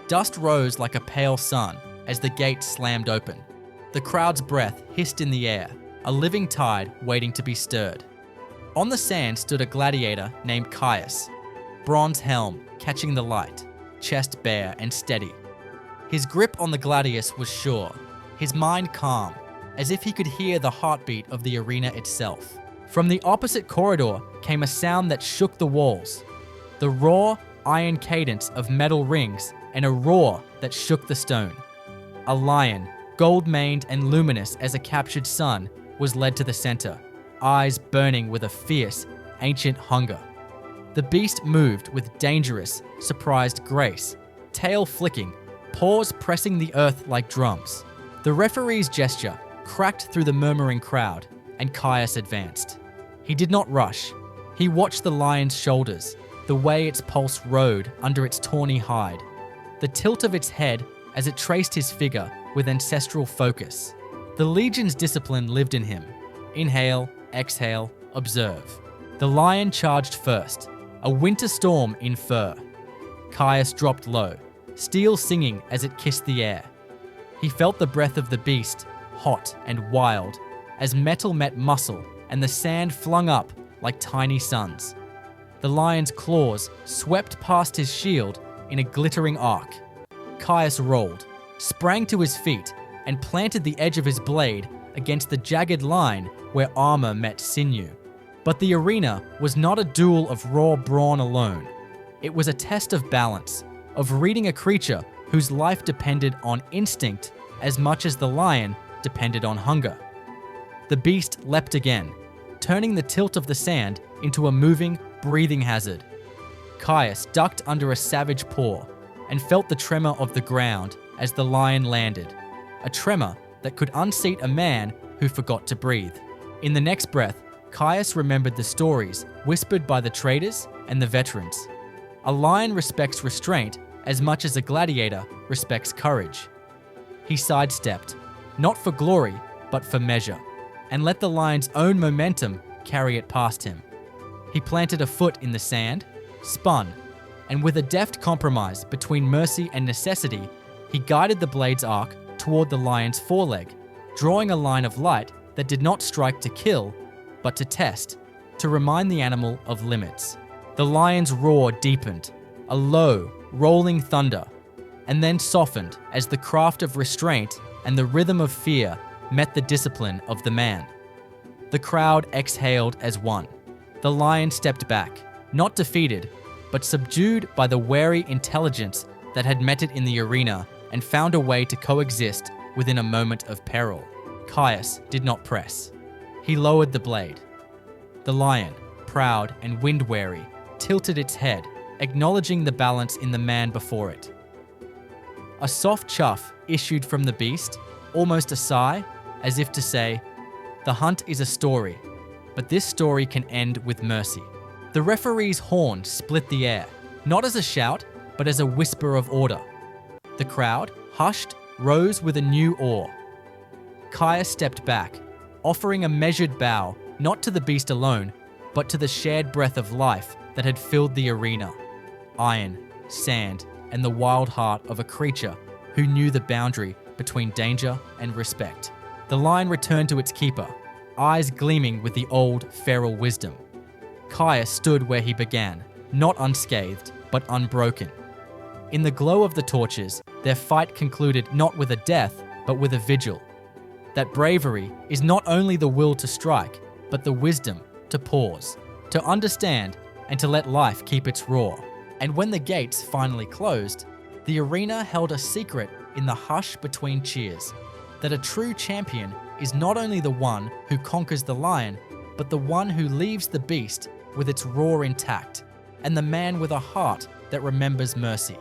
Dust rose like a pale sun as the gates slammed open. The crowd's breath hissed in the air, a living tide waiting to be stirred. On the sand stood a gladiator named Caius, bronze helm catching the light, chest bare and steady. His grip on the gladius was sure, his mind calm, as if he could hear the heartbeat of the arena itself. From the opposite corridor came a sound that shook the walls, the raw, iron cadence of metal rings and a roar that shook the stone. A lion, gold-maned and luminous as a captured sun, was led to the center, eyes burning with a fierce, ancient hunger. The beast moved with dangerous, surprised grace, tail flicking, paws pressing the earth like drums. The referee's gesture cracked through the murmuring crowd, and Caius advanced. He did not rush. He watched the lion's shoulders, the way its pulse rode under its tawny hide, the tilt of its head as it traced his figure with ancestral focus. The legion's discipline lived in him. Inhale, exhale, observe. The lion charged first, a winter storm in fur. Caius dropped low, steel singing as it kissed the air. He felt the breath of the beast, hot and wild, as metal met muscle and the sand flung up like tiny suns. The lion's claws swept past his shield in a glittering arc. Caius rolled, sprang to his feet, and planted the edge of his blade against the jagged line where armor met sinew. But the arena was not a duel of raw brawn alone. It was a test of balance, of reading a creature whose life depended on instinct as much as the lion depended on hunger. The beast leapt again, turning the tilt of the sand into a moving, breathing hazard. Caius ducked under a savage paw and felt the tremor of the ground as the lion landed, a tremor that could unseat a man who forgot to breathe. In the next breath, Caius remembered the stories whispered by the traders and the veterans. A lion respects restraint as much as a gladiator respects courage. He sidestepped, not for glory, but for measure, and let the lion's own momentum carry it past him. He planted a foot in the sand, spun, and with a deft compromise between mercy and necessity, he guided the blade's arc toward the lion's foreleg, drawing a line of light that did not strike to kill, but to test, to remind the animal of limits. The lion's roar deepened, a low, rolling thunder, and then softened as the craft of restraint and the rhythm of fear met the discipline of the man. The crowd exhaled as one. The lion stepped back, not defeated, but subdued by the wary intelligence that had met it in the arena and found a way to coexist within a moment of peril. Caius did not press. He lowered the blade. The lion, proud and wind-weary, tilted its head, acknowledging the balance in the man before it. A soft chuff issued from the beast, almost a sigh, as if to say, "The hunt is a story, but this story can end with mercy." The referee's horn split the air, not as a shout, but as a whisper of order. The crowd, hushed, rose with a new awe. Caius stepped back, offering a measured bow, not to the beast alone, but to the shared breath of life that had filled the arena. Iron, sand, and the wild heart of a creature who knew the boundary between danger and respect. The lion returned to its keeper, eyes gleaming with the old feral wisdom. Caius stood where he began, not unscathed, but unbroken. In the glow of the torches, their fight concluded not with a death, but with a vigil. That bravery is not only the will to strike, but the wisdom to pause, to understand, and to let life keep its roar. And when the gates finally closed, the arena held a secret in the hush between cheers, that a true champion is not only the one who conquers the lion, but the one who leaves the beast with its roar intact, and the man with a heart that remembers mercy.